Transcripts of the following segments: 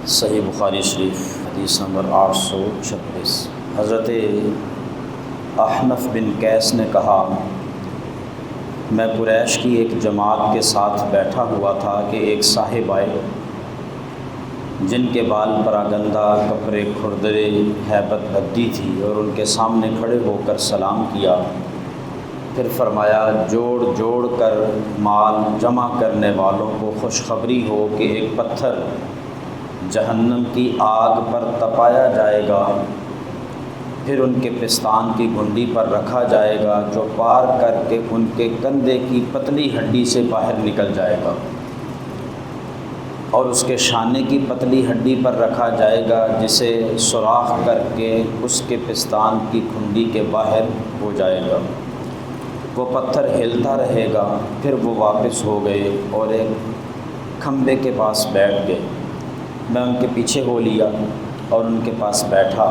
صحیح بخاری شریف حدیث نمبر 836۔ حضرت احنف بن قیس نے کہا، میں قریش کی ایک جماعت کے ساتھ بیٹھا ہوا تھا کہ ایک صاحب آئے جن کے بال پراگندہ، کپڑے کھردرے، ہیبت بھدی تھی، اور ان کے سامنے کھڑے ہو کر سلام کیا۔ پھر فرمایا، جوڑ جوڑ کر مال جمع کرنے والوں کو خوشخبری ہو کہ ایک پتھر جہنم کی آگ پر تپایا جائے گا، پھر ان کے پستان کی گھنڈی پر رکھا جائے گا، جو پار کر کے ان کے کندھے کی پتلی ہڈی سے باہر نکل جائے گا، اور اس کے شانے کی پتلی ہڈی پر رکھا جائے گا، جسے سوراخ کر کے اس کے پستان کی گھنڈی کے باہر ہو جائے گا۔ وہ پتھر ہلتا رہے گا۔ پھر وہ واپس ہو گئے اور ایک کھمبے کے پاس بیٹھ گئے۔ میں ان کے پیچھے ہو لیا اور ان کے پاس بیٹھا۔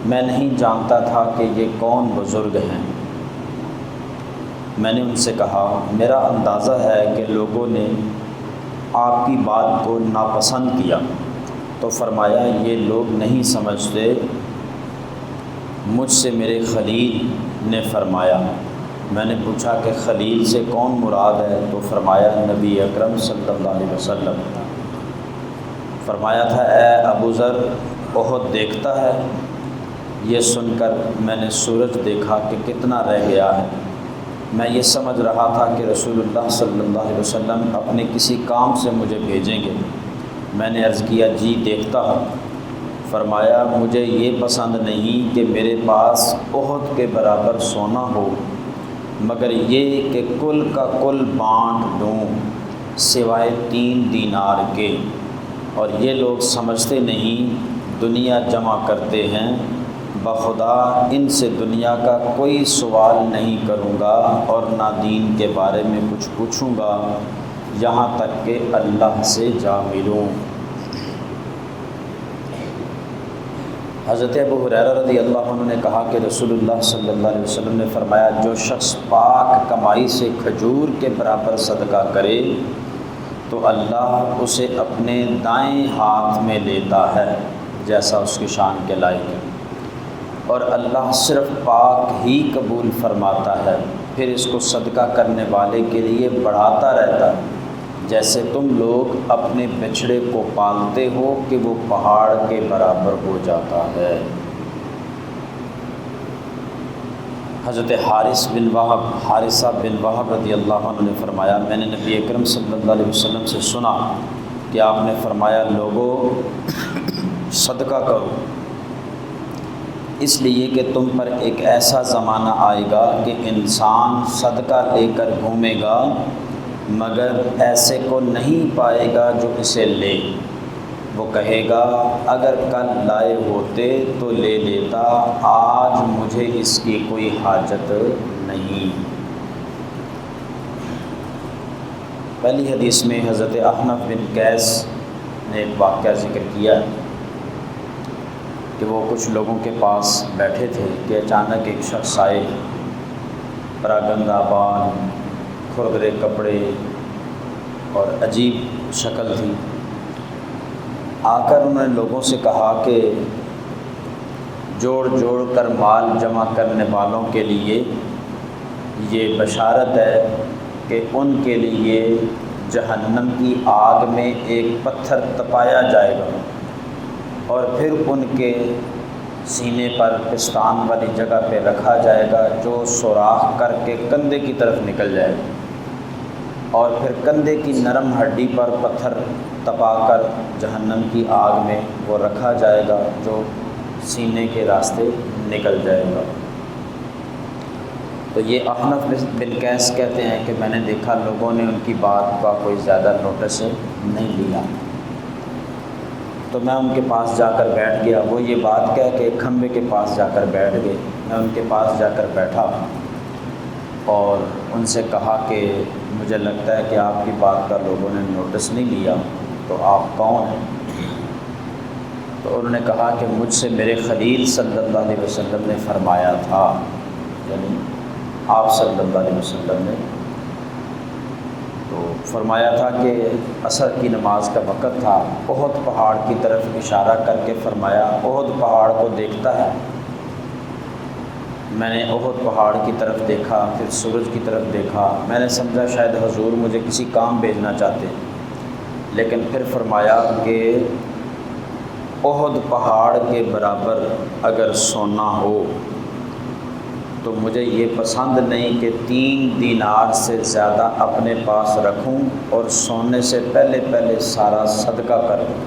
میں نہیں جانتا تھا کہ یہ کون بزرگ ہیں۔ میں نے ان سے کہا، میرا اندازہ ہے کہ لوگوں نے آپ کی بات کو ناپسند کیا۔ تو فرمایا، یہ لوگ نہیں سمجھتے، مجھ سے میرے خلیل نے فرمایا۔ میں نے پوچھا کہ خلیل سے کون مراد ہے؟ تو فرمایا، نبی اکرم صلی اللہ علیہ وسلم۔ فرمایا تھا، اے ابو ذر، احد دیکھتا ہے؟ یہ سن کر میں نے سورج دیکھا کہ کتنا رہ گیا ہے۔ میں یہ سمجھ رہا تھا کہ رسول اللہ صلی اللہ علیہ وسلم اپنے کسی کام سے مجھے بھیجیں گے۔ میں نے عرض کیا، جی دیکھتا ہوں۔ فرمایا، مجھے یہ پسند نہیں کہ میرے پاس احد کے برابر سونا ہو، مگر یہ کہ کل کا کل بانٹ دوں سوائے 3 دینار کے، اور یہ لوگ سمجھتے نہیں، دنیا جمع کرتے ہیں۔ بخدا ان سے دنیا کا کوئی سوال نہیں کروں گا اور نہ دین کے بارے میں کچھ پوچھوں گا، یہاں تک کہ اللہ سے جا ملوں۔ حضرت ابو ہریرہ رضی اللہ عنہ نے کہا کہ رسول اللہ صلی اللہ علیہ وسلم نے فرمایا، جو شخص پاک کمائی سے کھجور کے برابر صدقہ کرے تو اللہ اسے اپنے دائیں ہاتھ میں لیتا ہے، جیسا اس کی شان کے لائق ہے، اور اللہ صرف پاک ہی قبول فرماتا ہے، پھر اس کو صدقہ کرنے والے کے لیے بڑھاتا رہتا ہے، جیسے تم لوگ اپنے بچھڑے کو پالتے ہو کہ وہ پہاڑ کے برابر ہو جاتا ہے۔ حضرت حارثہ بن وہب رضی اللہ عنہ نے فرمایا، میں نے نبی اکرم صلی اللہ علیہ وسلم سے سنا کہ آپ نے فرمایا، لوگو صدقہ کرو، اس لیے کہ تم پر ایک ایسا زمانہ آئے گا کہ انسان صدقہ لے کر گھومے گا مگر ایسے کو نہیں پائے گا جو اسے لے۔ وہ کہے گا، اگر کل لائے ہوتے تو لے لیتا، آج مجھے اس کی کوئی حاجت نہیں۔ پہلی حدیث میں حضرت احنف بن قیس نے ایک واقعہ ذکر کیا کہ وہ کچھ لوگوں کے پاس بیٹھے تھے کہ اچانک ایک شخص آئے، پراگندہ بال، کھردرے کپڑے اور عجیب شکل تھی۔ آ کر انہوں نے لوگوں سے کہا کہ جوڑ جوڑ کر مال جمع کرنے والوں کے لیے یہ بشارت ہے کہ ان کے لیے جہنم کی آگ میں ایک پتھر تپایا جائے گا، اور پھر ان کے سینے پر پستان والی جگہ پہ رکھا جائے گا، جو سوراخ کر کے کندھے کی طرف نکل جائے گا، اور پھر کندھے کی نرم ہڈی پر پتھر تپا کر جہنم کی آگ میں وہ رکھا جائے گا، جو سینے کے راستے نکل جائے گا۔ تو یہ احنف بن قیس کہتے ہیں کہ میں نے دیکھا لوگوں نے ان کی بات کا کوئی زیادہ نوٹس نہیں لیا، تو میں ان کے پاس جا کر بیٹھ گیا۔ وہ یہ بات کہہ کے کھمبے کے پاس جا کر بیٹھ گئے۔ میں ان کے پاس جا کر بیٹھا اور ان سے کہا کہ مجھے لگتا ہے کہ آپ کی بات کا لوگوں نے نوٹس نہیں لیا، تو آپ کون ہیں؟ تو انہوں نے کہا کہ مجھ سے میرے خلیل صلی اللہ علیہ وسلم نے فرمایا تھا، یعنی آپ صلی اللہ علیہ وسلم نے تو فرمایا تھا کہ عصر کی نماز کا وقت تھا، احد پہاڑ کی طرف اشارہ کر کے فرمایا احد پہاڑ کو دیکھتا ہے؟ میں نے احد پہاڑ کی طرف دیکھا، پھر سورج کی طرف دیکھا، میں نے سمجھا شاید حضور مجھے کسی کام بھیجنا چاہتے ہیں، لیکن پھر فرمایا کہ احد پہاڑ کے برابر اگر سونا ہو تو مجھے یہ پسند نہیں کہ 3 دینار سے زیادہ اپنے پاس رکھوں اور سونے سے پہلے سارا صدقہ کر دوں۔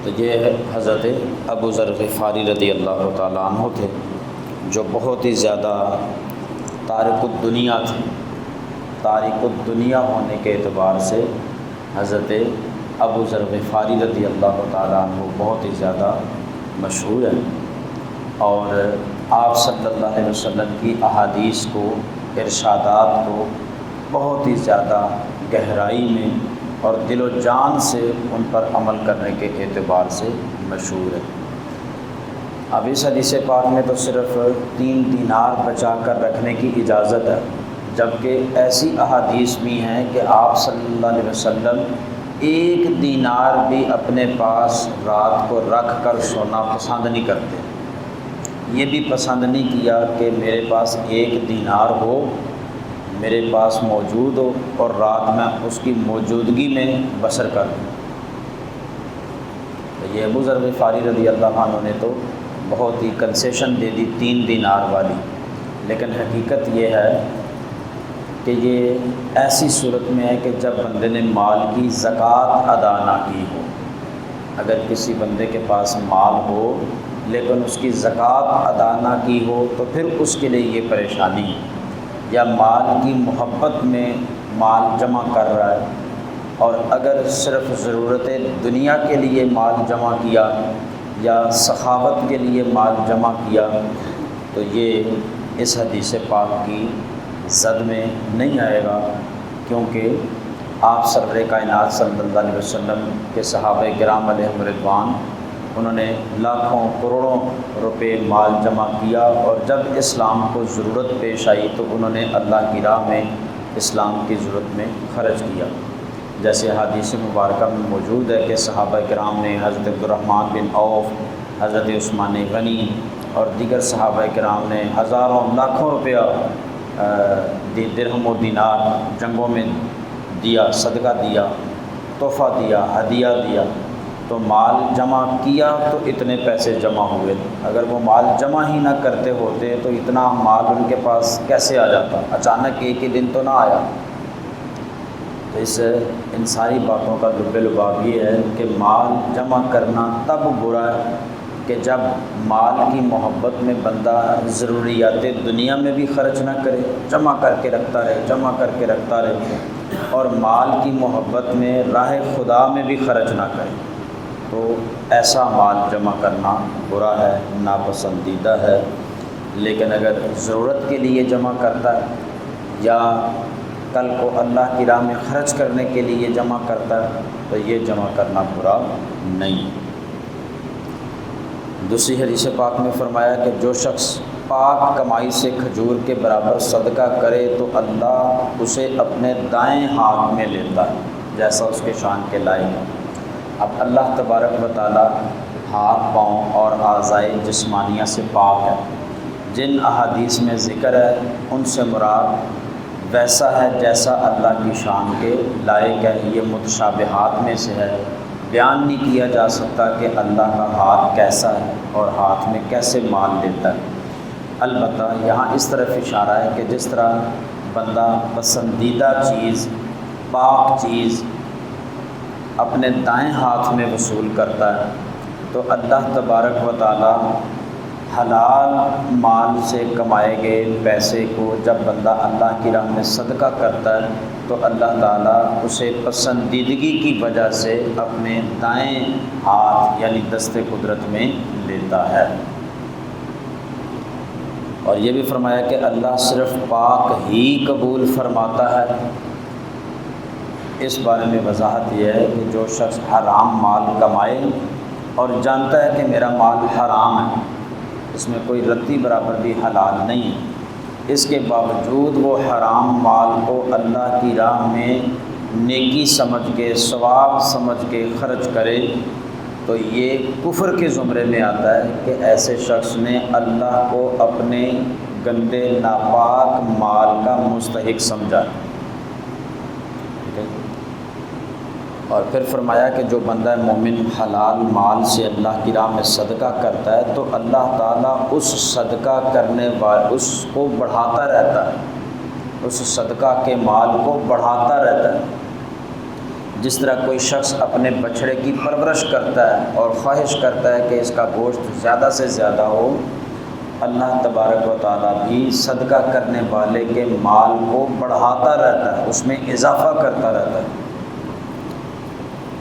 تو یہ حضرت ابو ذر غفاری رضی اللہ تعالیٰ عنہ تھے، جو بہت ہی زیادہ تارک الدنیا تھے۔ تارک الدنیا ہونے کے اعتبار سے حضرت ابو ذر غفاری رضی اللہ تعالیٰ عنہ بہت ہی زیادہ مشہور ہیں، اور آپ صلی اللہ علیہ وسلم کی احادیث کو، ارشادات کو بہت ہی زیادہ گہرائی میں اور دل و جان سے ان پر عمل کرنے کے اعتبار سے مشہور ہے۔ اب اس حدیث پاک میں تو صرف 3 دینار بچا کر رکھنے کی اجازت ہے، جبکہ ایسی احادیث بھی ہیں کہ آپ صلی اللہ علیہ وسلم 1 دینار بھی اپنے پاس رات کو رکھ کر سونا پسند نہیں کرتے۔ یہ بھی پسند نہیں کیا کہ میرے پاس 1 دینار ہو، میرے پاس موجود ہو اور رات میں اس کی موجودگی میں بسر کر دوں۔ تو یہ ابو ذر غفاری رضی اللہ عنہ نے تو بہت ہی کنسیشن دے دی 3 دینار والی، لیکن حقیقت یہ ہے کہ یہ ایسی صورت میں ہے کہ جب بندے نے مال کی زکوٰۃ ادا نہ کی ہو۔ اگر کسی بندے کے پاس مال ہو لیکن اس کی زکوٰۃ ادا نہ کی ہو تو پھر اس کے لیے یہ پریشانی ہے، یا مال کی محبت میں مال جمع کر رہا ہے، اور اگر صرف ضرورت دنیا کے لیے مال جمع کیا یا سخاوت کے لیے مال جمع کیا تو یہ اس حدیث پاک کی زد میں نہیں آئے گا، کیونکہ آپ سرور کائنات صلی اللہ علیہ وسلم کے صحابہ کرام علیہم رضوان انہوں نے لاکھوں کروڑوں روپے مال جمع کیا، اور جب اسلام کو ضرورت پیش آئی تو انہوں نے اللہ کی راہ میں اسلام کی ضرورت میں خرچ کیا۔ جیسے حدیث مبارکہ میں موجود ہے کہ صحابہ کرام نے حضرت عبدالرحمن بن عوف، حضرت عثمان غنی اور دیگر صحابہ کرام نے ہزاروں لاکھوں روپیہ درہم و دینار جنگوں میں دیا، صدقہ دیا، تحفہ دیا، ہدیہ دیا۔ تو مال جمع کیا تو اتنے پیسے جمع ہوئے، اگر وہ مال جمع ہی نہ کرتے ہوتے تو اتنا مال ان کے پاس کیسے آ جاتا؟ اچانک ایک ہی دن تو نہ آیا۔ تو ان ساری باتوں کا لب لباب یہ ہے کہ مال جمع کرنا تب برا ہے کہ جب مال کی محبت میں بندہ ضروریات دنیا میں بھی خرچ نہ کرے، جمع کر کے رکھتا رہے، جمع کر کے رکھتا رہے، اور مال کی محبت میں راہ خدا میں بھی خرچ نہ کرے، تو ایسا مال جمع کرنا برا ہے، ناپسندیدہ ہے۔ لیکن اگر ضرورت کے لیے جمع کرتا ہے یا کل کو اللہ کی راہ میں خرچ کرنے کے لیے جمع کرتا ہے تو یہ جمع کرنا برا نہیں۔ دوسری حدیث پاک میں فرمایا کہ جو شخص پاک کمائی سے کھجور کے برابر صدقہ کرے تو اللہ اسے اپنے دائیں ہاتھ میں لیتا ہے جیسا اس کے شان کے لائق ہے۔ اب اللہ تبارک و تعالیٰ ہاتھ، پاؤں اور اعضائے جسمانیہ سے پاک ہے۔ جن احادیث میں ذکر ہے ان سے مراد ویسا ہے جیسا اللہ کی شان کے لائق ہے، یہ متشابہات میں سے ہے۔ بیان نہیں کیا جا سکتا کہ اللہ کا ہاتھ کیسا ہے اور ہاتھ میں کیسے مال لیتا ہے۔ البتہ یہاں اس طرف اشارہ ہے کہ جس طرح بندہ پسندیدہ چیز، پاک چیز اپنے دائیں ہاتھ میں وصول کرتا ہے، تو اللہ تبارک و تعالی حلال مال سے کمائے گئے پیسے کو جب بندہ اللہ کی راہ میں صدقہ کرتا ہے تو اللہ تعالیٰ اسے پسندیدگی کی وجہ سے اپنے دائیں ہاتھ یعنی دست قدرت میں لیتا ہے۔ اور یہ بھی فرمایا کہ اللہ صرف پاک ہی قبول فرماتا ہے۔ اس بارے میں وضاحت یہ ہے کہ جو شخص حرام مال کمائے اور جانتا ہے کہ میرا مال حرام ہے، اس میں کوئی رتی برابر بھی حلال نہیں ہے، اس کے باوجود وہ حرام مال کو اللہ کی راہ میں نیکی سمجھ کے، ثواب سمجھ کے خرچ کرے، تو یہ کفر کے زمرے میں آتا ہے کہ ایسے شخص نے اللہ کو اپنے گندے ناپاک مال کا مستحق سمجھا۔ اور پھر فرمایا کہ جو بندہ مومن حلال مال سے اللہ کی راہ میں صدقہ کرتا ہے تو اللہ تعالیٰ اس صدقہ کرنے والے اس کو بڑھاتا رہتا ہے، اس صدقہ کے مال کو بڑھاتا رہتا ہے۔ جس طرح کوئی شخص اپنے بچھڑے کی پرورش کرتا ہے اور خواہش کرتا ہے کہ اس کا گوشت زیادہ سے زیادہ ہو، اللہ تبارک و تعالیٰ بھی صدقہ کرنے والے کے مال کو بڑھاتا رہتا ہے، اس میں اضافہ کرتا رہتا ہے۔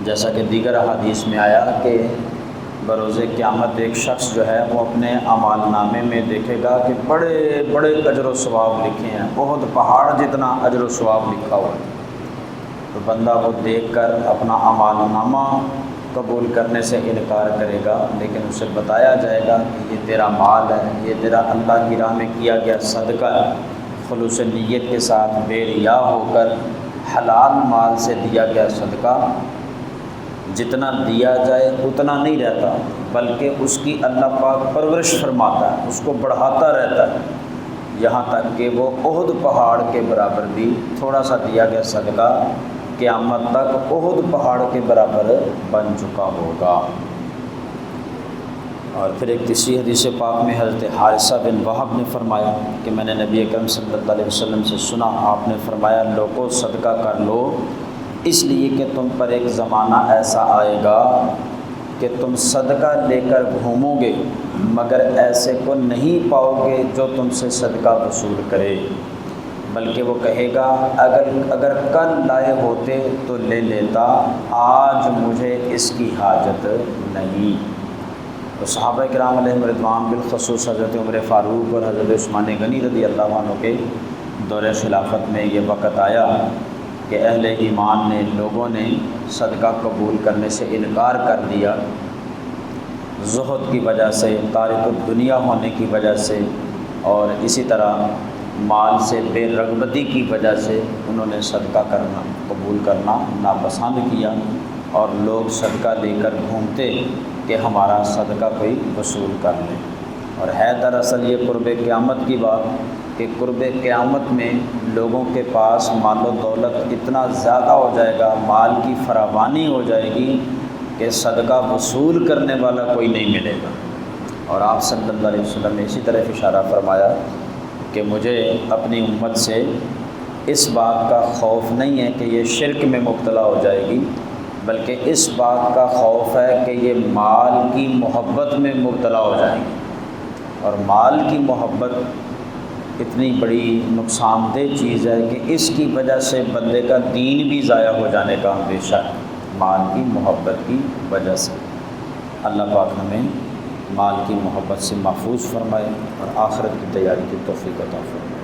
جیسا کہ دیگر احادیث میں آیا کہ بروز قیامت ایک شخص جو ہے وہ اپنے اعمال نامے میں دیکھے گا کہ بڑے بڑے اجر و ثواب لکھے ہیں، بہت پہاڑ جتنا اجر و ثواب لکھا ہوا ہے۔ تو بندہ وہ دیکھ کر اپنا اعمال نامہ قبول کرنے سے انکار کرے گا، لیکن اسے بتایا جائے گا کہ یہ تیرا مال ہے، یہ تیرا اللہ کی راہ میں کیا گیا صدقہ ہے، خلوص نیت کے ساتھ بے ریا ہو کر حلال مال سے دیا گیا صدقہ جتنا دیا جائے اتنا نہیں رہتا، بلکہ اس کی اللہ پاک پرورش فرماتا ہے، اس کو بڑھاتا رہتا ہے، یہاں تک کہ وہ احد پہاڑ کے برابر بھی تھوڑا سا دیا گیا صدقہ قیامت تک احد پہاڑ کے برابر بن چکا ہوگا۔ اور پھر ایک تیسری حدیث پاک میں حضرت حارثہ بن وہب نے فرمایا کہ میں نے نبی اکرم صلی اللہ علیہ وسلم سے سنا، آپ نے فرمایا لوگوں صدقہ کر لو، اس لیے کہ تم پر ایک زمانہ ایسا آئے گا کہ تم صدقہ لے کر گھومو گے مگر ایسے کو نہیں پاؤ گے جو تم سے صدقہ وصول کرے، بلکہ وہ کہے گا اگر کل لائے ہوتے تو لے لیتا، آج مجھے اس کی حاجت نہیں۔ تو صحابہ کرام علیہم رضوان بالخصوص حضرت عمر فاروق اور حضرت عثمان غنی رضی اللہ عنہ کے دور خلافت میں یہ وقت آیا کہ اہل ایمان نے، لوگوں نے صدقہ قبول کرنے سے انکار کر دیا، زہد کی وجہ سے، تارک الدنیا ہونے کی وجہ سے، اور اسی طرح مال سے بے رغبتی کی وجہ سے انہوں نے صدقہ کرنا قبول کرنا ناپسند کیا، اور لوگ صدقہ لے کر گھومتے کہ ہمارا صدقہ کوئی وصول کر لے۔ اور ہے دراصل یہ قرب قیامت کی بات کہ قرب قیامت میں لوگوں کے پاس مال و دولت اتنا زیادہ ہو جائے گا، مال کی فراوانی ہو جائے گی کہ صدقہ وصول کرنے والا کوئی نہیں ملے گا۔ اور آپ صلی اللہ علیہ وسلم نے اسی طرح اشارہ فرمایا کہ مجھے اپنی امت سے اس بات کا خوف نہیں ہے کہ یہ شرک میں مبتلا ہو جائے گی، بلکہ اس بات کا خوف ہے کہ یہ مال کی محبت میں مبتلا ہو جائیں گی، اور مال کی محبت اتنی بڑی نقصان دہ چیز ہے کہ اس کی وجہ سے بندے کا دین بھی ضائع ہو جانے کا اندیشہ ہے، مال کی محبت کی وجہ سے۔ اللہ پاک ہمیں مال کی محبت سے محفوظ فرمائے اور آخرت کی تیاری کی توفیق عطا فرمائے۔